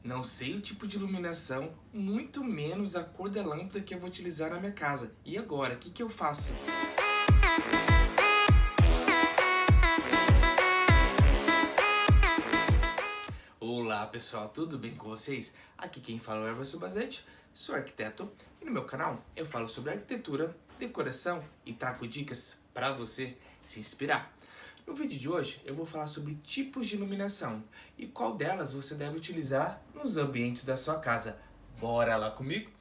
Não sei o tipo de iluminação, muito menos a cor da lâmpada que eu vou utilizar na minha casa. E agora, o que eu faço? Olá pessoal, tudo bem com vocês? Aqui quem fala é o Everson Bazete, sou arquiteto e no meu canal eu falo sobre arquitetura, decoração e trago dicas para você se inspirar. No vídeo de hoje eu vou falar sobre tipos de iluminação e qual delas você deve utilizar nos ambientes da sua casa. Bora lá comigo?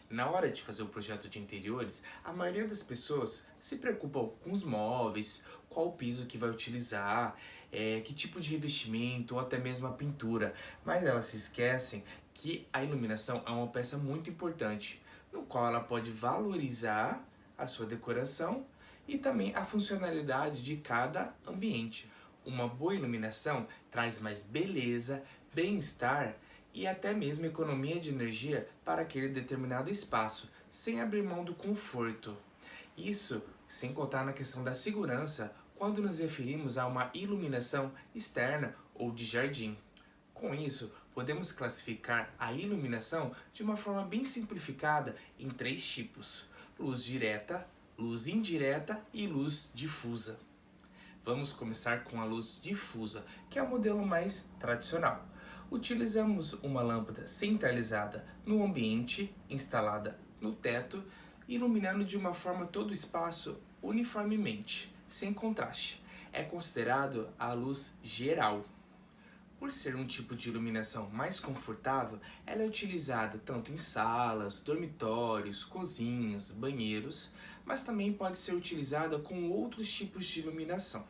Na hora de fazer o projeto de interiores, a maioria das pessoas se preocupam com os móveis, qual piso que vai utilizar, que tipo de revestimento ou até mesmo a pintura, mas elas se esquecem que a iluminação é uma peça muito importante, no qual ela pode valorizar a sua decoração e também a funcionalidade de cada ambiente. Uma boa iluminação traz mais beleza, bem-estar e até mesmo economia de energia para aquele determinado espaço, sem abrir mão do conforto. Isso sem contar na questão da segurança, quando nos referimos a uma iluminação externa ou de jardim. Com isso, podemos classificar a iluminação de uma forma bem simplificada em 3 tipos: luz direta, luz indireta e luz difusa. Vamos começar com a luz difusa, que é o modelo mais tradicional. Utilizamos uma lâmpada centralizada no ambiente, instalada no teto, iluminando de uma forma todo o espaço uniformemente, sem contraste. É considerado a luz geral. Por ser um tipo de iluminação mais confortável, ela é utilizada tanto em salas, dormitórios, cozinhas, banheiros, mas também pode ser utilizada com outros tipos de iluminação.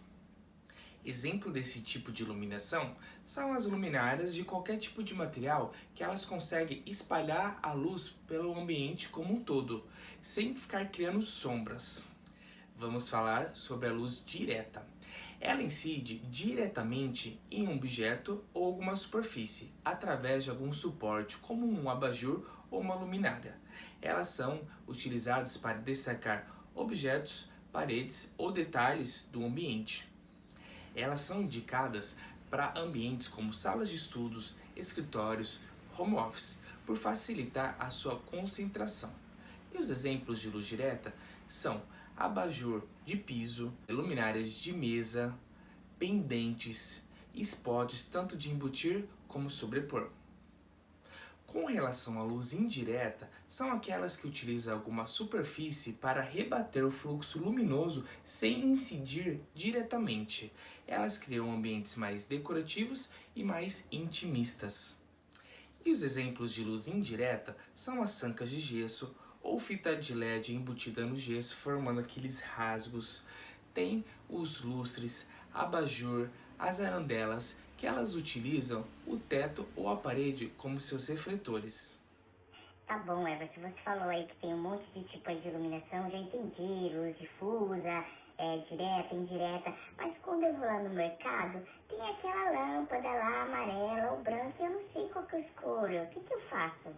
Exemplo desse tipo de iluminação são as luminárias de qualquer tipo de material que elas conseguem espalhar a luz pelo ambiente como um todo, sem ficar criando sombras. Vamos falar sobre a luz direta. Ela incide diretamente em um objeto ou alguma superfície, através de algum suporte, como um abajur ou uma luminária. Elas são utilizadas para destacar objetos, paredes ou detalhes do ambiente. Elas são indicadas para ambientes como salas de estudos, escritórios, home office, por facilitar a sua concentração. E os exemplos de luz direta são abajur de piso, luminárias de mesa, pendentes, spots tanto de embutir como sobrepor. Com relação à luz indireta, são aquelas que utilizam alguma superfície para rebater o fluxo luminoso sem incidir diretamente. Elas criam ambientes mais decorativos e mais intimistas. E os exemplos de luz indireta são as sancas de gesso ou fita de LED embutida no gesso, formando aqueles rasgos. Tem os lustres, abajur, as arandelas, que elas utilizam o teto ou a parede como seus refletores. Tá bom, Everton, você falou aí que tem um monte de tipos de iluminação, já entendi, luz difusa, direta, indireta, mas quando eu vou lá no mercado, tem aquela lâmpada lá amarela ou branca e eu não sei qual que eu escolho, o que eu faço?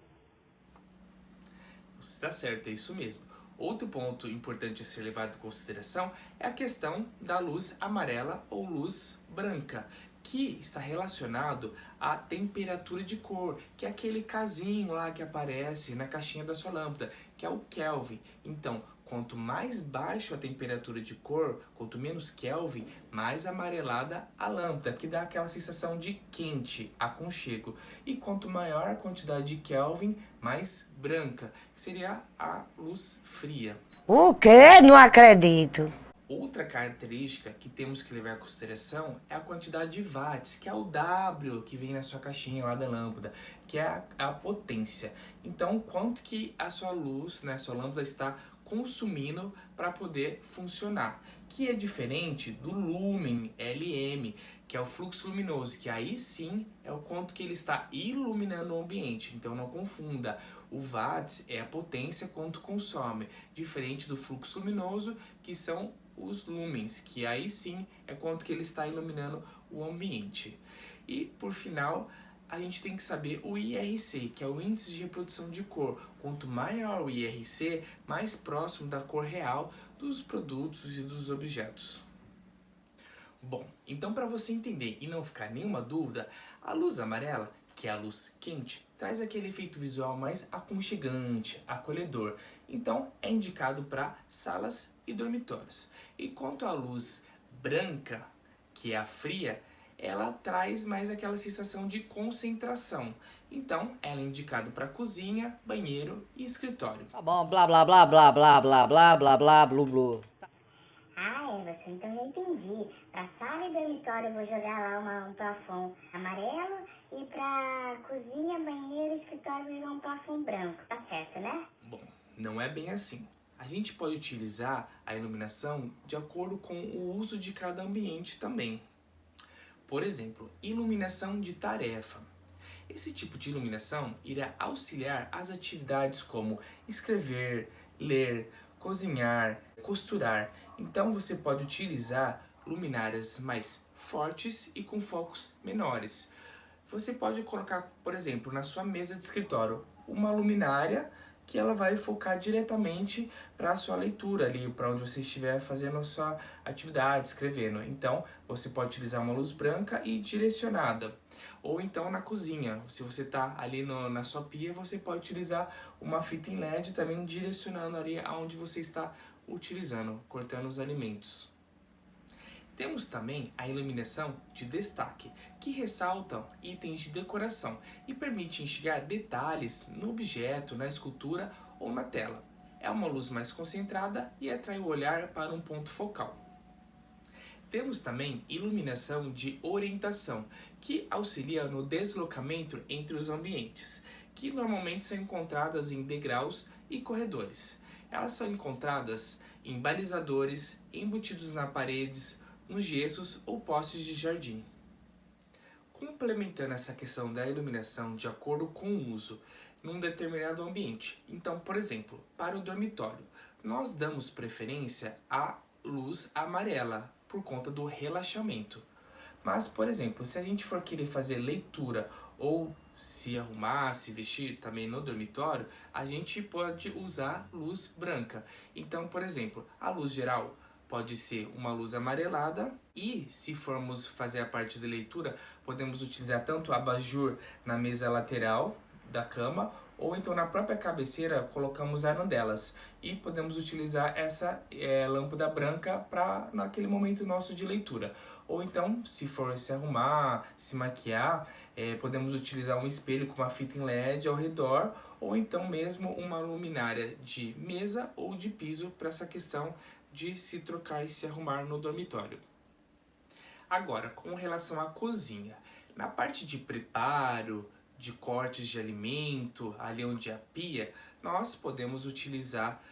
Você está certo, é isso mesmo. Outro ponto importante a ser levado em consideração é a questão da luz amarela ou luz branca, que está relacionado à temperatura de cor, que é aquele casinho lá que aparece na caixinha da sua lâmpada, que é o Kelvin. Então, quanto mais baixo a temperatura de cor, quanto menos Kelvin, mais amarelada a lâmpada, que dá aquela sensação de quente, aconchego. E quanto maior a quantidade de Kelvin, mais branca, que seria a luz fria. O quê? Não acredito. Outra característica que temos que levar em consideração é a quantidade de watts, que é o W que vem na sua caixinha lá da lâmpada, que é a potência. Então, quanto que a sua luz, né, a sua lâmpada está consumindo para poder funcionar, que é diferente do lumen, LM, que é o fluxo luminoso, que aí sim é o quanto que ele está iluminando o ambiente. Então não confunda, o watts é a potência quanto consome, diferente do fluxo luminoso, que são os lumens, que aí sim é quanto que ele está iluminando o ambiente. E por final, a gente tem que saber o IRC, que é o índice de reprodução de cor. Quanto maior o IRC, mais próximo da cor real dos produtos e dos objetos. Bom, então para você entender e não ficar nenhuma dúvida, a luz amarela, que é a luz quente, traz aquele efeito visual mais aconchegante, acolhedor. Então, é indicado para salas e dormitórios. E quanto à luz branca, que é a fria, ela traz mais aquela sensação de concentração. Então, ela é indicada para cozinha, banheiro e escritório. Tá bom, blá blá blá blá blá blá blá blá blá blu blu. Ah, Everson, então já entendi. Pra sala e dormitório eu vou jogar lá um plafond amarelo e pra cozinha, banheiro e escritório eu vou jogar um plafond branco. Tá certo, né? Bom, não é bem assim. A gente pode utilizar a iluminação de acordo com o uso de cada ambiente também. Por exemplo, iluminação de tarefa. Esse tipo de iluminação irá auxiliar as atividades como escrever, ler, cozinhar, costurar. Então você pode utilizar luminárias mais fortes e com focos menores. Você pode colocar, por exemplo, na sua mesa de escritório, uma luminária que ela vai focar diretamente para a sua leitura ali, para onde você estiver fazendo a sua atividade, escrevendo. Então, você pode utilizar uma luz branca e direcionada. Ou então na cozinha, se você está ali na sua pia, você pode utilizar uma fita em LED também direcionando ali aonde você está utilizando, cortando os alimentos. Temos também a iluminação de destaque, que ressalta itens de decoração e permite enxergar detalhes no objeto, na escultura ou na tela. É uma luz mais concentrada e atrai o olhar para um ponto focal. Temos também iluminação de orientação, que auxilia no deslocamento entre os ambientes, que normalmente são encontradas em degraus e corredores. Elas são encontradas em balizadores, embutidos nas paredes, nos gessos ou postes de jardim. Complementando essa questão da iluminação de acordo com o uso num determinado ambiente. Então, por exemplo, para o dormitório, nós damos preferência à luz amarela por conta do relaxamento. Mas, por exemplo, se a gente for querer fazer leitura ou se arrumar, se vestir também no dormitório, a gente pode usar luz branca. Então, por exemplo, a luz geral pode ser uma luz amarelada e, se formos fazer a parte de leitura, podemos utilizar tanto abajur na mesa lateral da cama ou então na própria cabeceira colocamos arandelas e podemos utilizar essa lâmpada branca para naquele momento nosso de leitura. Ou então, se for se arrumar, se maquiar, podemos utilizar um espelho com uma fita em LED ao redor ou então mesmo uma luminária de mesa ou de piso para essa questão de se trocar e se arrumar no dormitório. Agora, com relação à cozinha, na parte de preparo, de cortes de alimento, ali onde é a pia, nós podemos utilizar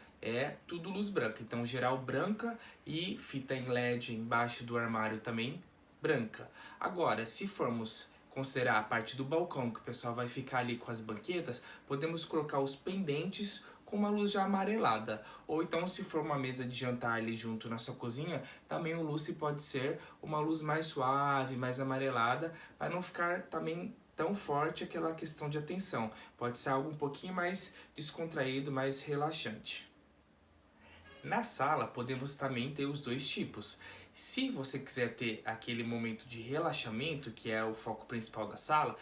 tudo luz branca. Então, geral branca e fita em LED embaixo do armário também branca. Agora, se formos considerar a parte do balcão, que o pessoal vai ficar ali com as banquetas, podemos colocar os pendentes com uma luz já amarelada. Ou então, se for uma mesa de jantar ali junto na sua cozinha, também o luz pode ser uma luz mais suave, mais amarelada, para não ficar também tão forte aquela questão de atenção. Pode ser algo um pouquinho mais descontraído, mais relaxante. Na sala, podemos também ter os dois tipos. Se você quiser ter aquele momento de relaxamento, que é o foco principal da sala,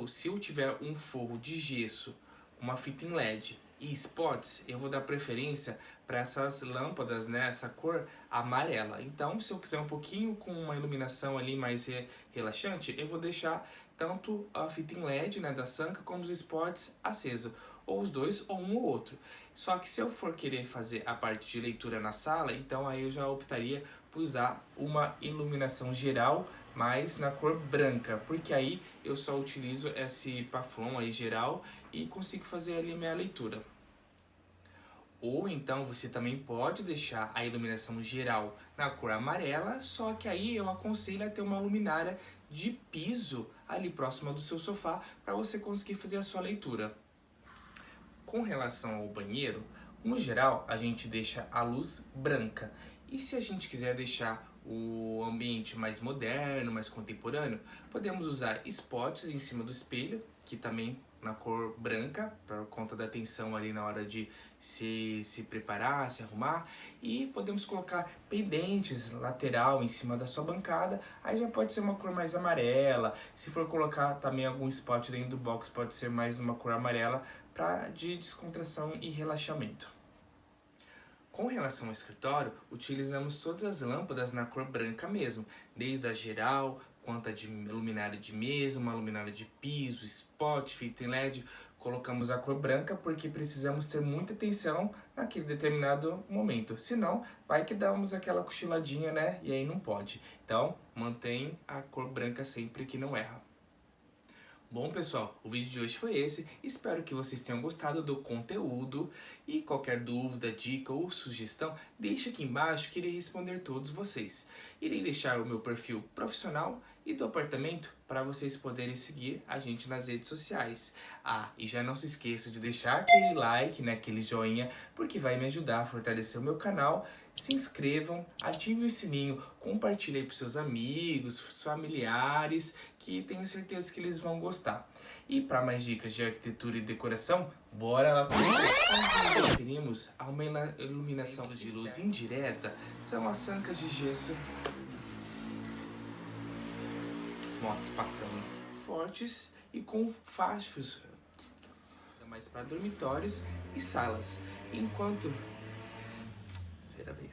se eu tiver um forro de gesso, uma fita em LED e spots, eu vou dar preferência para essas lâmpadas, né, essa cor amarela. Então, se eu quiser um pouquinho com uma iluminação ali mais relaxante, eu vou deixar tanto a fita em LED, né, da Sanka, como os spots acesos, ou os dois, ou um ou outro. Só que se eu for querer fazer a parte de leitura na sala, então aí eu já optaria por usar uma iluminação geral, mas na cor branca, porque aí eu só utilizo esse paflon aí geral e consigo fazer ali minha leitura. Ou então você também pode deixar a iluminação geral na cor amarela, só que aí eu aconselho a ter uma luminária de piso ali próxima do seu sofá para você conseguir fazer a sua leitura. Com relação ao banheiro, no geral a gente deixa a luz branca. E se a gente quiser deixar o ambiente mais moderno, mais contemporâneo, podemos usar spots em cima do espelho, que também na cor branca, por conta da atenção ali na hora de se preparar, se arrumar. E podemos colocar pendentes lateral em cima da sua bancada, aí já pode ser uma cor mais amarela. Se for colocar também algum spot dentro do box, pode ser mais uma cor amarela de descontração e relaxamento. Com relação ao escritório, utilizamos todas as lâmpadas na cor branca mesmo, desde a geral, quanto a de luminária de mesa, uma luminária de piso, spot, fita em LED. Colocamos a cor branca porque precisamos ter muita atenção naquele determinado momento. Senão, vai que damos aquela cochiladinha, né? E aí não pode. Então, mantém a cor branca sempre que não erra. Bom, pessoal, o vídeo de hoje foi esse. Espero que vocês tenham gostado do conteúdo. E qualquer dúvida, dica ou sugestão, deixe aqui embaixo que irei responder todos vocês. Irei deixar o meu perfil profissional e do apartamento para vocês poderem seguir a gente nas redes sociais. Ah, e já não se esqueça de deixar aquele like, né, aquele joinha, porque vai me ajudar a fortalecer o meu canal. Se inscrevam, ativem o sininho, compartilhem para seus amigos, familiares, que tenho certeza que eles vão gostar. E para mais dicas de arquitetura e decoração, bora lá comigo! Nós referimos a uma iluminação de luz indireta, são as sancas de gesso, moto passando fortes e com fachos, mais para dormitórios e salas, enquanto... Será bem